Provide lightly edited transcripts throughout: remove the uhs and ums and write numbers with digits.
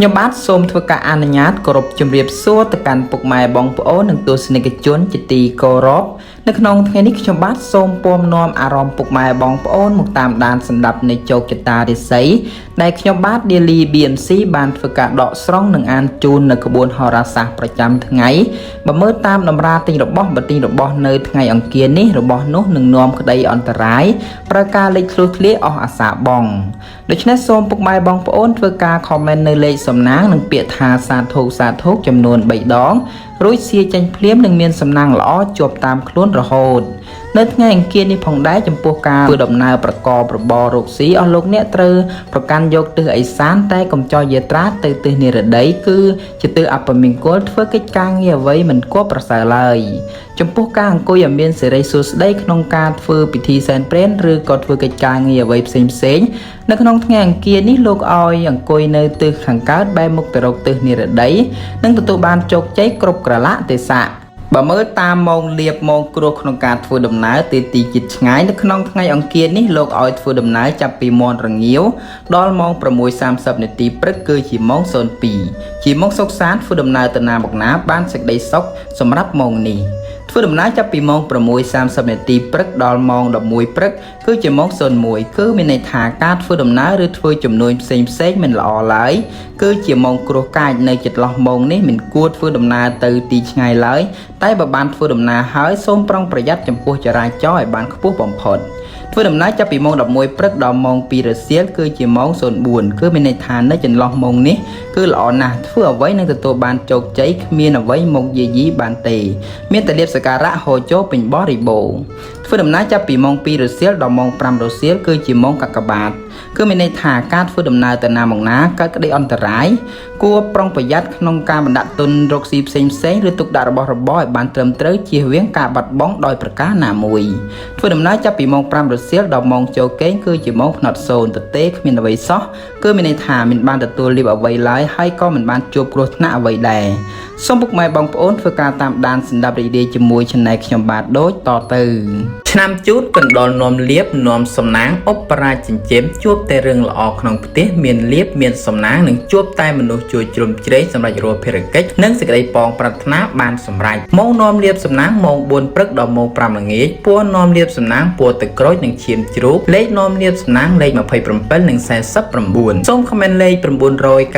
ខ្ញុំបាទសូមធ្វើការអនុញ្ញាតគោរពជំរាបសួរទៅកាន់ពុកម៉ែបងប្អូននិងទស្សនិកជនជាទីគោរពនៅក្នុងថ្ងៃនេះខ្ញុំបាទសូមពំនាំអារម្មណ៍ពុកម៉ែបងប្អូនមកតាមដានសម្ដាប់នៃជោគជតារិស័យដែលខ្ញុំបាទ Daily BMC បានធ្វើការដកស្រង់និងអានជូននៅក្បួនហោរាសាស្ត្រប្រចាំថ្ងៃបើមើលតាមតម្រាទិញរបស់បទិញរបស់នៅថ្ងៃអង្គារនេះរបស់នោះនឹងនាំក្តីអន្តរាយប្រើការលេខធ្លុះធ្លាយអស់អាសាបងដូច្នេះសូមពុកម៉ែបងប្អូនធ្វើការ comment នៅលេខសំណាងនិងពាក្យថាសាធុចំនួន3ដងរួចសៀចេញភ្លាមនឹងមានសំណាងល្អជាប់តាមខ្លួនរហូតនៅថ្ងៃអង្គារនេះផងដែរចំពោះការធ្វើដំណើរប្រកបរបររកស៊ីអស់លោកអ្នកត្រូវប្រកាន់យកទិសឦសានតែកុំចោលយាត្រាទៅទិសនិរតីគឺជាទិសអពមង្គលធ្វើកិច្ចការងារអ្វីមិនគួរប្រសើរឡើយចំពោះការអង្គុយឲ្យមានសេរីសួស្តីក្នុងការធ្វើពិធីសែនព្រេនឬក៏ធ្វើកិច្ចការងារអ្វីផ្សេងនៅក្នុងថ្ងៃអង្គារនេះលោកឲ្យអង្គុយនៅទិសខាងកើតបែរមុខទៅរកទិសនិរតីនិងទទួលបានជោគជ័យគ្រប់ក្រឡាទេសៈបើមើលតាមម៉ោងលៀបម៉ោងគ្រោះក្នុងការធ្វើដំណើរទៅទីជិតឆ្ងាយនៅក្នុងថ្ងៃអង្គារនេះលោកឲ្យធ្វើដំណើរចាប់ពីមាន់រងាវដល់ម៉ោង 6:30 នាទីព្រឹកគឺជាម៉ោង 02 ជាម៉ោងសុខសាន្តធ្វើដំណើរទៅណាមកណាបានសេចក្តីសុខសម្រាប់ម៉ោងនេះធ្វើដំណើរចាប់ពីម៉ោង 6:30 នាទីព្រឹកដល់ម៉ោង 11 ព្រឹកគឺជាម៉ោង 01 គឺមានន័យថាការធ្វើដំណើរឬធ្វើចំនួនផ្សេងមិនល្អឡើយគឺជាម៉ោងគ្រោះកាចនៅចន្លោះម៉ោងនេះមិនគួរធ្វើដំណើរទៅទីឆ្ងាយឡើយតែបើបានធ្វើដំណើរហើយសូមប្រុងប្រយ័ត្នចំពោះចរាចរណ៍ឲ្យបានខ្ពស់បំផុតធ្វើដំណើរចាប់ពីម៉ោង 11 ព្រឹកដល់ម៉ោង 2 រសៀលគឺជាម៉ោង 04 គឺមានន័យថានៅចន្លោះម៉ោងនេះគឺល្អណាស់ធ្វើអ្វីនឹងទទួលបានជោគជ័យគ្មានអ្វីមកយាយីបានទេមានតែលៀបសក្ការៈហូរចូលពេញបរិបូរណ៍ធ្វើដំណើរចាប់ពីម៉ោង 2 រសៀលដល់ម៉ោង 5 រសៀលគឺជាម៉ោងកាកបាទគឺមានន័យថាការធ្វើដំណើរទៅណាមកណាកើតក្តីអន្តរាយគួរប្រុងប្រយ័ត្នក្នុងការបណ្ដាក់ទុនរកស៊ីផ្សេងឬទុកដាក់របស់របរឲ្យបានត្រឹមត្រូវជៀសវាងការបាត់បង់ដោយប្រការណាមួយធ្វើដំណើរចាប់ពីម៉ោង 5 រសៀលដល់ម៉ោងចូលគេងគឺជាម៉ោងផ្នត់0ទទេគ្មានអ្វីសោះគឺមានន័យថាមិនបានទទួលលៀបអ្វីឡើយហើយក៏មិនបានជួបគ្រោះថ្នាក់អ្វីដែរសូមពុកម៉ែបងប្អូនធ្វើការតាមដានសម្ដាប់រីករាយជាមួយ Channel ខ្ញុំបាទដូចតទៅឆ្នាំជូតកណ្ដុរនាំលៀបនាំសំណាងឧបរាជចិញ្ចែមជួបតែរឿងល្អក្នុងផ្ទះមានលៀបមានសំណាងនិងជួបតែមនុស្សជួយជ្រោមជ្រែងសម្រាប់រាល់ភារកិច្ចនិងសេចក្តីប៉ងប្រាថ្នាបានសម្រេចម៉ោងនាំលៀបសំណាងម៉ោង 4 ព្រឹកដល់ម៉ោង 5 ល្ងាចពណ៌នាំលៀបសំណាងពណ៌ទឹកក្រូចនិងឈាមជ្រូកលេខនាំលៀបសំណាងលេខ 27 និង 49 សូមខមមិនលេខ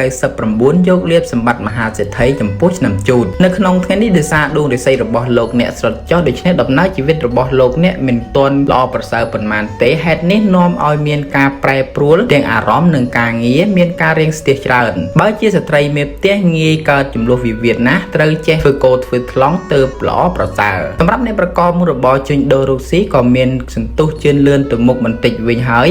999 យកលៀបសម្បត្តិមហាសេដ្ឋីចំពោះឆ្នាំជូតនៅក្នុងថ្ងៃនេះដោយសារដួងរាសីរបស់លោកអ្នកស្រុតចុះដូច្នេះដំណើរជីវិតរបស់លោកអ្នកមិនទាន់ល្អប្រសើរប៉ុន្មានទេហេតុនេះនាំឲ្យមានការប្រែប្រួលទាំងអារម្មណ៍និងការងារមានការរៀងស្ទះច្រើនបើជាស្ត្រីមេផ្ទះងាយកើតចំនួនវិវាទណាស់ត្រូវចេះធ្វើកោធ្វើថ្លង់ទៅល្អប្រសើរសម្រាប់អ្នកប្រកបមុខរបរជួញដូររកស៊ីក៏មានសន្ទុះជឿនលឿនទៅមុខបន្តិចវិញហើយ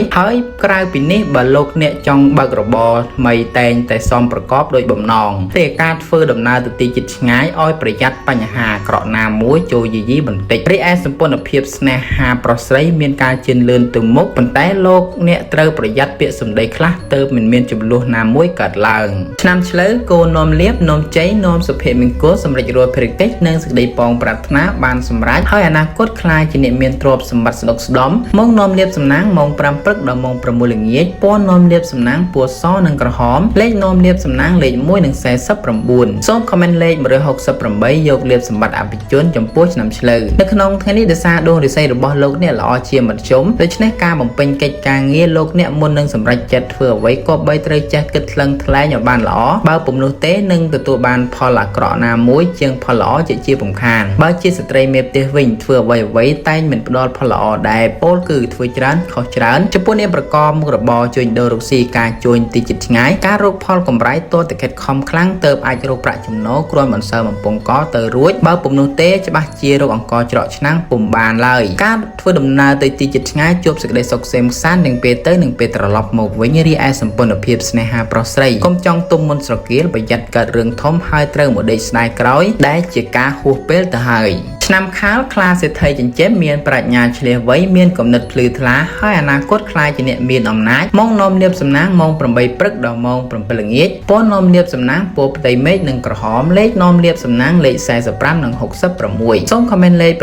ក្រៅពីនេះបើលោកអ្នកចង់បើករបរថ្មីតែងតែសមប្រកបដោយបំណងតែការធ្វើដំណើរទៅទីជិតឆ្ងាយឲ្យប្រយ័ត្នបញ្ហាអាក្រក់ណាមួយចូលយាយីបន្តិចរីឯសម្ព័ន្ធភាពស្នេហាប្រុសស្រីមានការជឿនលឿនទៅមុខប៉ុន្តែលោកអ្នកត្រូវប្រយ័ត្នពាក្យសម្ដីខ្លះទៅមិនមានចំនួនណាមួយកើតឡើងឆ្នាំឆ្លូវគោនាំលៀបនាំជ័យនាំសុភមង្គលសម្រាប់រាល់ភារកិច្ចនិងសេចក្តីប៉ងប្រាថ្នាបានសម្រេចហើយអនាគតខ្លាចជាអ្នកមានទ្រព្យសម្បត្តិស្ដុកស្ដំម៉ោងនាំលៀបសំណាងម៉ោង 5 ព្រឹកដល់ម៉ោង 6 ល្ងាចពណ៌នាំលៀបសំណាងពណ៌សនិងក្រហមលេខនាំលៀបសំណាងលេខ 1 និង 49 សូមខមមិនលេខ 168 យកលៀបសម្បត្តិអភិជនចំពោះឆ្នាំឆ្លូវនៅក្នុងថ្ងៃនេះដោយសារដួងរាសីរបស់លោកអ្នកល្អជាមធ្យមដូច្នេះការបំពេញកិច្ចការងារលោកអ្នកមុននឹងសម្រេចចិត្តធ្វើអ្វីក៏បីត្រូវចេះគិតថ្លឹងថ្លែងឲ្យបានល្អបើពុំនោះទេនឹងទទួលបានផលអាក្រក់ណាមួយជាងផលល្អជាពំខានបើជាស្ត្រីមេផ្ទះវិញធ្វើអ្វីតែងមិនផ្ដល់ផលល្អដែរពោលគឺធ្វើច្រើនខុសច្រើនចំពោះអ្នកប្រកបមុខរបរជួញដូររកស៊ីការជួញទីជិតឆ្ងាយការរកផលកម្រៃតតែខិតខំខ្លាំងទៅអាចរកប្រាក់ចំណូលគ្រាន់មិនសើបំពង់កទៅរួចបើពុំនោះទេច្បាស់ជារកអង្គច្រកឆ្នាំងពុំបានឡើយការធ្វើដំណើរទៅទីជិតឆ្ងាយជួបសេចក្តីសុខសេមសាន្តនឹងពេលទៅនឹងពេលត្រឡប់មកវិញរីឯសម្ព័ន្ធភាពស្នេហាប្រុសស្រីកុំចង់ទុំមុនស្រគាលប្រយ័ត្នកើតរឿងធំហើយត្រូវមកដេកស្ដាយក្រោយដែលជាការហួសពេលទៅហើយ ឆ្នាំខាលខ្លាសេដ្ឋីចិញ្ចឹមមានប្រាជ្ញាឆ្លៀសវៃមានគំនិតភ្លឺថ្លាហើយអនាគតខ្លាយជាអ្នកមានអំណាចម៉ោងនាំលៀបសំណាងម៉ោង8ព្រឹកដល់ម៉ោង7ល្ងាចពណ៌នាំលៀបសំណាងពណ៌ផ្ទៃមេឃនិងក្រហមលេខនាំលៀបសំណាងលេខ45និង66សូមខមមិនលេខ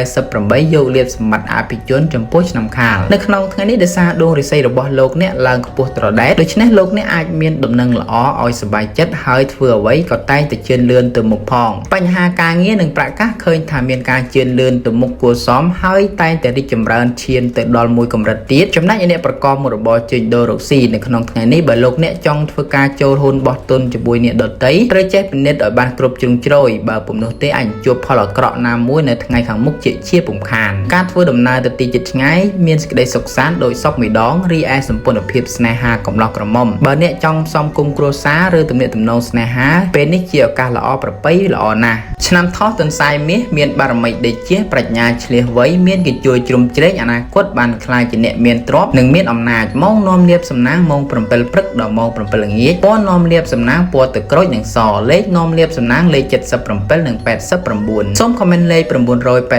898យកលៀបសម្បត្តិអភិជនចំពោះឆ្នាំខាលនៅក្នុងថ្ងៃនេះដោយសារដួងរាសីរបស់លោកអ្នកឡើងខ្ពស់ត្រដែតដូច្នេះលោកអ្នកអាចមានដំណឹងល្អឲ្យសប្បាយចិត្តហើយធ្វើអ្វីក៏តែងតែជឿនលឿនទៅមុខផងបញ្ហាការងារនិងប្រកាសឃើញថាមានការជឿនលឿនទៅមុខគួរសមហើយតែងតែរីកចម្រើនឈានទៅដល់មួយកម្រិតទៀតចំណែកឯអ្នកប្រកបមុខរបរចេញដូររកស៊ីនៅក្នុងថ្ងៃនេះបើលោកអ្នកចង់ធ្វើការចូលហ៊ុនបោះទុនជាមួយអ្នកដទៃត្រូវចេះពិនិត្យឲ្យបានគ្រប់ជ្រុងជ្រោយបើពុំនោះទេអាចជួបផលអាក្រក់ណាមួយនៅថ្ងៃខាងមុខជាពំខានការធ្វើដំណើរទៅទីជិតឆ្ងាយមានសេចក្តីសុខសាន្តដោយសពម្ដងរីឯសម្ព័ន្ធភាពស្នេហាកំឡោះក្រមុំបើអ្នកចង់ផ្សំគុំគ្រួសារឬទំនាក់ទំនងស្នេហាពេលនេះជាឱកាសល្អប្រពៃល្អណាស់ឆ្នាំថោះទន្សាយមាសមានបារមីដេកជាប្រាជ្ញាឆ្លៀសវៃមានកិច្ចជួយជ្រោមជ្រែងអនាគតបានខ្លាយជាអ្នកមានទ្រព្យនិងមានអំណាចម៉ោងនាំលៀបសំណាងម៉ោង7ព្រឹកដល់ម៉ោង7ល្ងាចពណ៌នាំលៀបសំណាងពណ៌ទឹកក្រូចនិងសលេខនាំលៀបសំណាងលេខ77និង89សូមខមមិនលេខ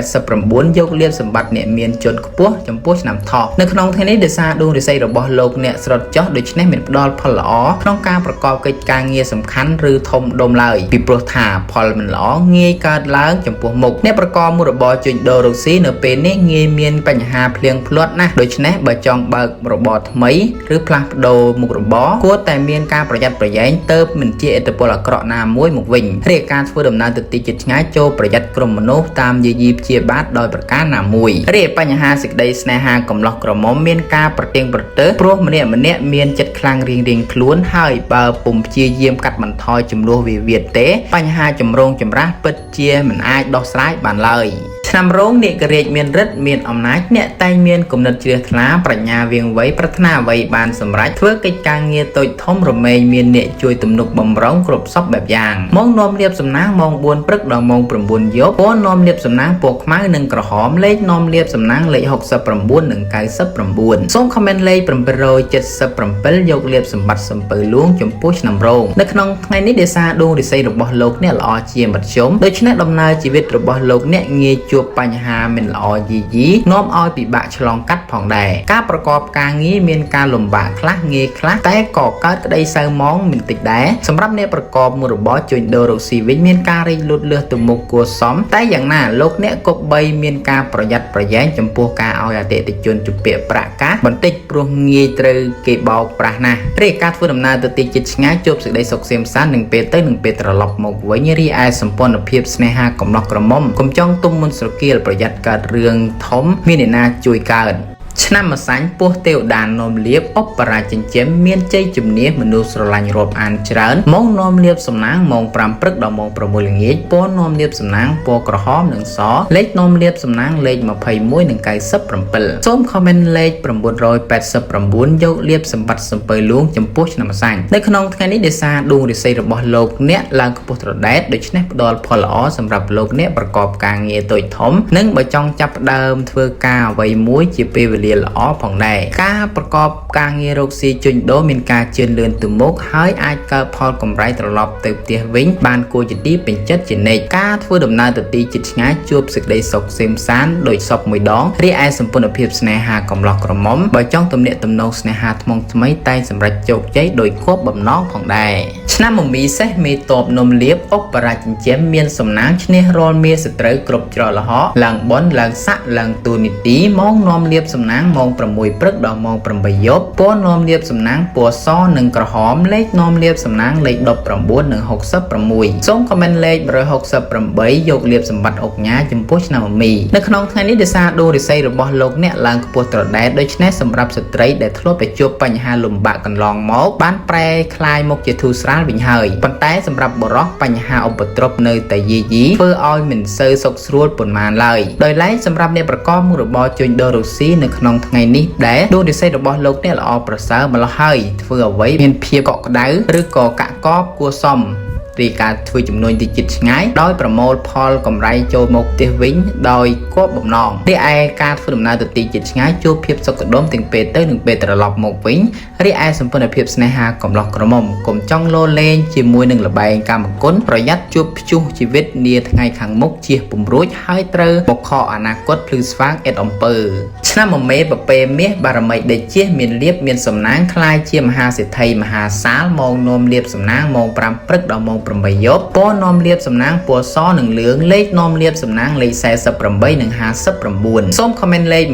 989យកលៀបសម្បត្តិអ្នកមានជនខ្ពស់ចំពោះឆ្នាំថោះនៅក្នុងថ្ងៃនេះដោយសារដួងរាសីរបស់លោកអ្នកស្រុតចុះដូច្នេះមានផ្ដល់ផលល្អក្នុងការប្រកបកិច្ចការងារសំខាន់ឬធំដុំឡើយពីព្រោះថាផលមិនល្អងាយកើតឡើងចំពោះមុខអ្នកប្រកបមុខរបរជួញដូររកស៊ីនៅពេលនេះងាយមានបញ្ហាភ្លៀងភ្លាត់ណាស់ដូច្នេះបើចង់បើករបរថ្មីឬផ្លាស់ប្ដូរមុខរបរគួរតែមានការប្រយ័ត្នប្រយែងទៅមិនជាឥទ្ធិពលអាក្រក់ណាមួយមកវិញរាជការធ្វើដំណើរទៅទីជិតឆ្ងាយចូលប្រយ័ត្នក្រុមមនុស្សតាមយាយីព្យាបាទដោយប្រការណាមួយរាជបញ្ហាសេចក្តីស្នេហាកំឡោះក្រមុំមានការប្រទៀងប្រទើព្រោះម្នាក់មានចិត្តខ្លាំងរៀងខ្លួនហើយបើពុំព្យាយាមកាត់បន្ថយចំនួនវិវាទទេបញ្ហាចម្រូងចម្រាសពិតជាមិនអាចដោះស្រាយបានឡើយឆ្នាំរោងនាគរាជមានរិទ្ធមានអំណាចអ្នកតែងមានគំនិតជ្រះថ្លាប្រាជ្ញាវាងវៃប្រាថ្នាអ្វីបានសម្រេចធ្វើកិច្ចការងារតូចធំរមែងមានអ្នកជួយទំនុកបំរុងគ្រប់សពបែបយ៉ាងម៉ោងនាំលៀបសំណាងម៉ោង4ព្រឹកដល់ម៉ោង9យប់ពណ៌នាំលៀបសំណាងពណ៌ខ្មៅនិងក្រហមលេខនាំលៀបសំណាងលេខ69និង99សូមខមមិនលេខ777យកលៀបសម្បត្តិសំពៅលួងចំពោះឆ្នាំរោងនៅក្នុងថ្ងៃនេះដោយសារដួងរាសីរបស់លោកអ្នកល្អជាមធ្យមដូច្នេះដំណើរជីវិតរបស់លោកអ្នកងាយជួបបញ្ហាមិនល្អយីនាំឲ្យពិបាកឆ្លងកាត់ផងដែរការប្រកបការងារមានការលំបាកខ្លះងាយខ្លះតែក៏កើតក្តីសៅហ្មងមិនតិចដែរសម្រាប់អ្នកប្រកបមុខរបរជួញដូររកស៊ីវិញមានការរីកលូតលាស់ទៅមុខគួរសមតែយ៉ាងណាលោកអ្នកគប្បីមានការប្រយ័ត្នប្រយែងចំពោះការឲ្យអតិថិជនជពាក់ប្រាក់កាសបន្តិចព្រោះងាយត្រូវគេបោកប្រាស់ណាស់រាជការធ្វើដំណើរទៅទីជិតឆ្ងាយជួបសេចក្តីសុខសៀមសាន្តនឹងពេលទៅនឹងពេលត្រឡប់មកវិញរីឯសម្ព័ន្ធភាពស្នេហាកំឡោះក្រមុំកុំចង់ទុំមុនស្រគៀលប្រយ័ត្នកើតរឿងធំមានអ្នកណាជួយកើតឆ្នាំម្សាញ់ពោះទេវតានាំលៀបអបរាចិញ្ចឹមមានជ័យជំនះមនុស្សស្រឡាញ់រាប់អានច្រើនម៉ោងនាំលៀបសំណាងម៉ោង5ព្រឹកដល់ម៉ោង6ល្ងាចពណ៌នាំលៀបសំណាងពណ៌ក្រហមនិងសលេខនាំលៀបសំណាងលេខ21និង97សូមខមមិនលេខ989យកលៀបសម្បត្តិសំពៅលួងចំពោះឆ្នាំម្សាញ់នៅក្នុងថ្ងៃនេះដោយសារដួងរាសីរបស់លោកអ្នកឡើងខ្ពស់ត្រដែតដូច្នេះផ្ដល់ផលល្អសម្រាប់លោកអ្នកប្រកបការងារតូចធំនិងបើចង់ចាប់ផ្ដើមធ្វើការអ្វីមួយជាពេលវេលាល្អផងដែរការប្រកបការងាររកស៊ីជួញដូរមានការជឿនលឿនទៅមុខហើយអាចកើតផលកម្រៃត្រឡប់ទៅផ្ទះវិញបានគួរជាទីពេញចិត្តជានិច្ចការធ្វើដំណើរទៅទីជិតឆ្ងាយជួបសេចក្តីសុខសេមសាន្តដោយសពមួយដងរីឯសម្ព័ន្ធភាពស្នេហាកំឡោះក្រមុំបើចង់ទំនាក់ទំនងស្នេហាថ្មថ្មីតែសម្រេចជោគជ័យដោយគប់បំណងផងដែរឆ្នាំមមីសេះមេតបនំលៀបអបរាចិញ្ចឹមមានសំណាងឈ្នះរាល់មាសត្រូវគ្រប់ច្រកល្ហកឡើងបនឡើងស័កឡើងទូនីតិម៉ោងនាំលៀបសំណាងម៉ោង6ព្រឹកដល់ម៉ោង8យប់ពណ៌នាំលៀបសំណាងពណ៌សនិងក្រហមលេខនាំលៀបសំណាងលេខ19និង66សូមខមមិនលេខ168យកលៀបសម្បត្តិអុកញ៉ាចំពោះឆ្នាំមមីនៅក្នុងថ្ងៃនេះដោយសារដួងរាសីរបស់លោកអ្នកឡើងខ្ពស់ត្រដែតដូច្នេះសម្រាប់ស្ត្រីដែលធ្លាប់តែជួបបញ្ហាលំបាកកន្លងមកបានប្រែคล้ายមកជាធូរស្រាលវិញហើយប៉ុន្តែសម្រាប់បុរសបញ្ហាឧបទ្រពនៅតែយាយីធ្វើឲ្យមិនសូវសុខស្រួលប៉ុន្មានឡើយដោយឡែកសម្រាប់អ្នកប្រកបមុខរបរជួញដូររកស៊ីនៅក្នុងថ្ងៃនេះដែរដួងរាសីរបស់លោកអ្នកល្អប្រសើរម្ល៉េះហើយធ្វើអ្វីមានភាពកក់ក្ដៅឬក៏កាក់កបគួរសម រ រីការធ្វើចំនួនទីចិត្តឆ្ងាយដោយប្រមូលផលកម្រៃចូលមកផ្ទះវិញដោយគោលបំណងរីឯការធ្វើដំណើរទៅទីចិត្តឆ្ងាយជួបភាពសុខដុមទាំងពេលទៅនិងពេលត្រឡប់មកវិញរីឯសម្ព័ន្ធភាពស្នេហាកំឡោះក្រមុំកុំចង់លោលេងជាមួយនឹងលបែងកម្មគុណប្រយ័ត្នជួបព្យុះជីវិតនាថ្ងៃខាងមុខជៀសពំរួចហើយត្រូវមកខកអនាគតភ្លឺស្វាងអិតអំពើឆ្នាំមមេប្រពេមាសបារមីដេជះមានលៀបមានសំណាងคล้ายជាមហាសេដ្ឋីមហាសាលម៉ោងនាំលៀបសំណាងម៉ោង5ព្រឹកដល់ម៉ោង8យប់ពណ៌នាំលៀបសំណាងពណ៌សនិងលឿងលេខនាំលៀបសំណាងលេខ48និង59សូមខមមិនលេខ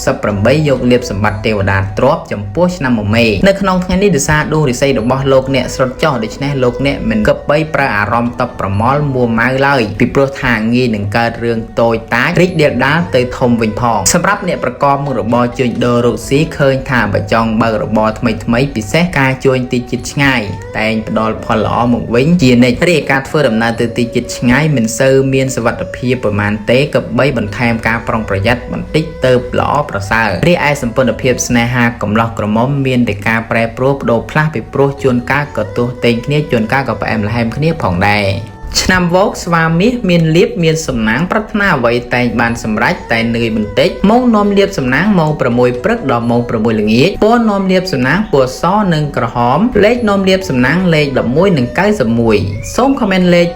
168យកលៀបសម្បត្តិទេវតាទ្រព្យចំពោះឆ្នាំមមេនៅក្នុងថ្ងៃនេះដោយសារដួងរិស័យរបស់លោកអ្នកស្រុតចោះដូច្នេះលោកអ្នកមិនគប្បីប្រើអារម្មណ៍តបប្រមល់មួម៉ៅឡើយពីព្រោះថាងាយនឹងកើតរឿងតូចតាចរីកដៀលដាលទៅធំវិញផងសម្រាប់អ្នកប្រកបមុខរបរជួញដូររកស៊ីឃើញថាបើចង់បើករបរថ្មីពិសេសការជួញទីចិត្តឆ្ងាយតែងផ្ដល់ផលល្អមកវិញជានិច្ចរីឯការធ្វើដំណើរទៅទីចិត្តឆ្ងាយមិនសូវមានសុវត្ថិភាពប្រមាណទេក៏បីបន្ថែមការប្រុងប្រយ័ត្នបន្តិចទៅល្អប្រសើររីឯសម្ព័ន្ធភាពស្នេហាកំឡោះក្រមុំមានតែការប្រែប្រួលបដូរផ្លាស់ពីព្រោះជួនកាលក៏ទោះតែងគ្នាជួនកាលក៏ផ្អែមល្ហែមគ្នាផងដែរឆ្នាំវោកស្វាមាសមានលៀបមានសំណាងប្រាថ្នាអ្វីតែងបានសម្រេចតែនឿយបន្តិចម៉ោងនាំលៀបសំណាងម៉ោង6ព្រឹកដល់ម៉ោង6ល្ងាចពណ៌នាំលៀបសំណាងពណ៌សនិងក្រហមលេខនាំលៀបសំណាងលេខ11និង91សូមខមមិនលេខ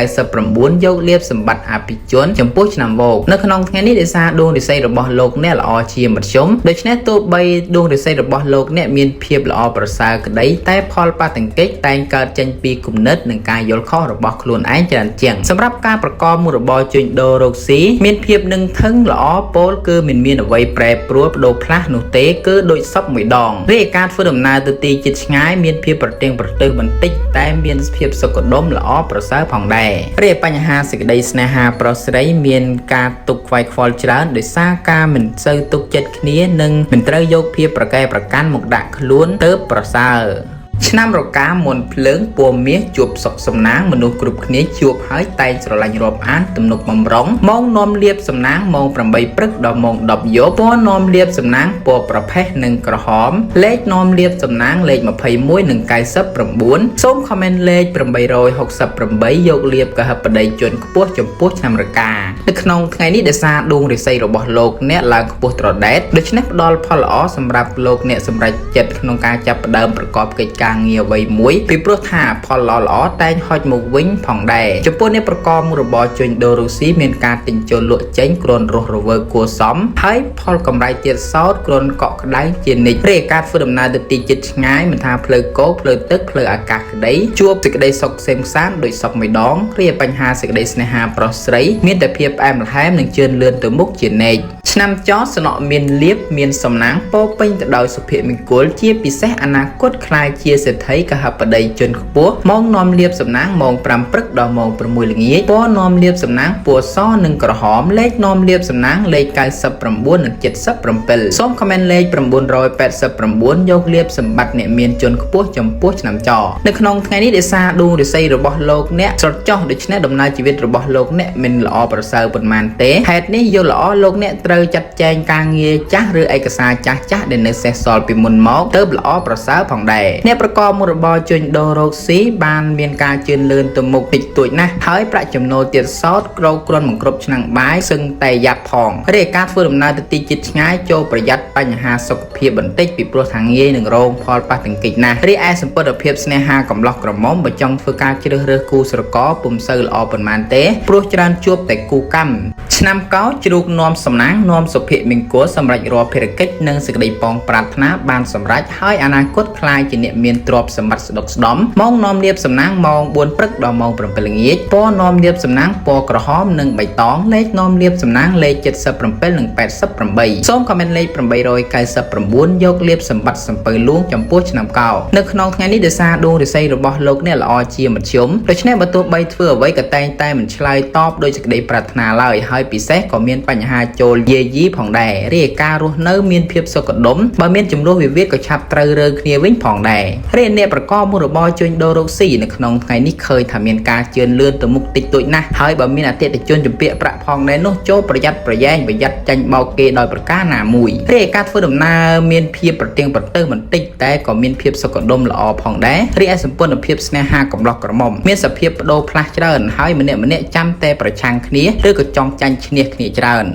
999យកលៀបសម្បត្តិអភិជនចំពោះឆ្នាំវោកនៅក្នុងថ្ងៃនេះដោយសារដួងរិស័យរបស់លោកអ្នកល្អជាមធ្យមដូច្នេះទោះបីដួងរិស័យរបស់លោកអ្នកមានភាពល្អប្រសើរក្តីតែផលប៉ះទង្គិចតែងកើតចេញពីគំនិតនិងការយល់ខុសរបស់ខ្លួនឯងច្រើនជាងសម្រាប់ការប្រកបមុខរបរជួញដូររកស៊ីមានភាពនឹងថឹងល្អពោលគឺមិនមានអ្វីប្រែប្រួលបដូរផ្លាស់នោះទេគឺដូចសពមួយដងរីឯការធ្វើដំណើរទៅទីជិតឆ្ងាយមានភាពប្រទៀងប្រទើសបន្តិចតែមានភាពសុខដុមល្អប្រសើរផងដែររីឯបញ្ហាសេចក្តីស្នេហាប្រុសស្រីមានការទុកខ្វាយខ្វល់ច្រើនដោយសារការមិនសូវទុកចិត្តគ្នានិងមិនត្រូវយកភាពប្រកែប្រកាន់មកដាក់ខ្លួនទៅប្រសើរឆ្នាំរកាមុនភ្លើងពណ៌មាសជួបសុខសំណាងមនុស្សគ្រប់គ្នាជួបហើយតែងស្រឡាញ់រាប់អានទំនុកបំរុងម៉ោងនាំលៀបសំណាងម៉ោង8ព្រឹកដល់ម៉ោង10យប់ពណ៌នាំលៀបសំណាងពណ៌ប្រផេះនិងក្រហមលេខនាំលៀបសំណាងលេខ21និង99សូមខមមិនលេខ868យកលៀបកហបតីជនខ្ពស់ចំពោះឆ្នាំរកានៅក្នុងថ្ងៃនេះដោយសារដួងរិស័យរបស់លោកអ្នកឡើងខ្ពស់ត្រដែតដូច្នេះផ្ដល់ផលល្អសម្រាប់លោកអ្នកសម្រេចចិត្តក្នុងការចាប់ផ្ដើមប្រកបកិច្ចការងារអ្វីមួយពីព្រោះថាផលល្អតែងហុចមកវិញផងដែរចំពោះអ្នកប្រកបមុខរបរជួញដូររុស្ស៊ីមានការទិញចូលលក់ចេញគ្រាន់រស់រវើកគួរសមហើយផលកម្រៃទៀតសោតគ្រាន់កក់ក្ដៅជានិច្ចរីឯការធ្វើដំណើរទៅទីជិតឆ្ងាយមិនថាផ្លូវគោកផ្លូវទឹកផ្លូវអាកាសក្ដីជួបសេចក្ដីសុខសេមសានដោយសពមួយដងរីឯបញ្ហាសេចក្ដីស្នេហាប្រុសស្រីមានតែភាពផ្អែមល្ហែមនិងជឿនលឿនទៅមុខជានិច្ចឆ្នាំចស្នក់មានលៀបមានសំណាងពោពេញទៅដោយសុភមង្គលជាពិសេសអនាគតខ្លាយជាសេដ្ឋីកហបតីជនខ្ពស់ម៉ោងនាំលៀបសំណាងម៉ោង5ព្រឹកដល់ម៉ោង6ល្ងាចពណ៌នាំលៀបសំណាងពណ៌សនិងក្រហមលេខនាំលៀបសំណាងលេខ99និង77សូមខមមិនលេខ989យកលៀបសម្បត្តិអ្នកមានជនខ្ពស់ចំពោះឆ្នាំចនៅក្នុងថ្ងៃនេះដោយសារដួងរិស័យរបស់លោកអ្នកស្រុតចោះដូច្នេះដំណើរជីវិតរបស់លោកអ្នកមិនល្អប្រសើរប៉ុន្មានទេហេតុនេះយល់ល្អលោកអ្នកត្រូវចាត់ចែងការងារចាស់ឬឯកសារចាស់ដែលនៅសេសសល់ពីមុនមកទៅល្អប្រសើរផងដែរអ្នកប្រកបមុខរបរជួញដូររកស៊ីបានមានការជឿនលឿនទៅមុខតិចតួចណាស់ហើយប្រាក់ចំណូលទៀតសោតក្រោកគ្រាន់មិនគ្រប់ឆ្នាំងបាយសឹងតែយ៉ាប់ផងរីឯការធ្វើដំណើរទៅទីជិតឆ្ងាយចូលប្រយ័ត្នបញ្ហាសុខភាពបន្តិចពីព្រោះថាងាយនឹងរងផលប៉ះទង្គិចណាស់រីឯសម្ព័ន្ធភាពស្នេហាកំឡោះក្រមុំបើចង់ធ្វើការជ្រើសរើសគូស្រករពុំសូវល្អប៉ុន្មានទេព្រោះច្រើនជួបតែគូកម្មឆ្នាំកោជ្រូកនាំសំណាងនាំសុភមង្គលសម្រាប់រាល់ភារកិច្ចនិងសេចក្តីប៉ងប្រាថ្នាបានសម្រេចហើយអនាគតខ្លាយជាអ្នកមានទ្រព្យសម្បត្តិស្ដុកស្ដំម៉ោងនាំលៀបសំណាងម៉ោង4ព្រឹកដល់ម៉ោង7ល្ងាចពណ៌នាំលៀបសំណាងពណ៌ក្រហមនិងបៃតងលេខនាំលៀបសំណាងលេខ77និង88សូមខមមិនលេខ899យកលៀបសម្បត្តិសំពៅលួងចំពោះឆ្នាំកោនៅក្នុងថ្ងៃនេះដោយសារដួងរិស័យរបស់លោកអ្នកល្អជាមធ្យមដូច្នេះបើទោះបីធ្វើអ្វីក៏តែងតែមិនឆ្លើយតបដោយសេចក្តីប្រាថ្នាឡើយហើយពិសេសក៏មានបញ្ហាចូលយាយីផងដែររីឯការរស់នៅមានភាពសុខដុមបើមានចំនួនវិវាទក៏ឆាប់ត្រូវរើគ្នាវិញផងដែរ เรียนเนี่ยประกอบมุรบอยจนโดโรซี่ในขนมไงนี่เคยทำเมียนการเจือนเลื่อนตัวมุกติดตัวนะเฮ้ยบ่มีนาเตะจนจุเปียประพองในโนโจประยัดประแยงประยัดจังเบาเกดอยประกาหนามุยเรียกการฟื้นดำนาเมียนเพียบประเตียงประเตอร์มันติดแต่ก็เมียนเพียบสกัดดมละอพองได้เรียกสมบูรณ์เพียบสเนหากับล็อกกระหม่อมเมียนสเพียบโดพลาเจริญเฮ้ยมันเนี่ยจำแต่ประชังคณีหรือก็จองจันชเนียคณีเจริญ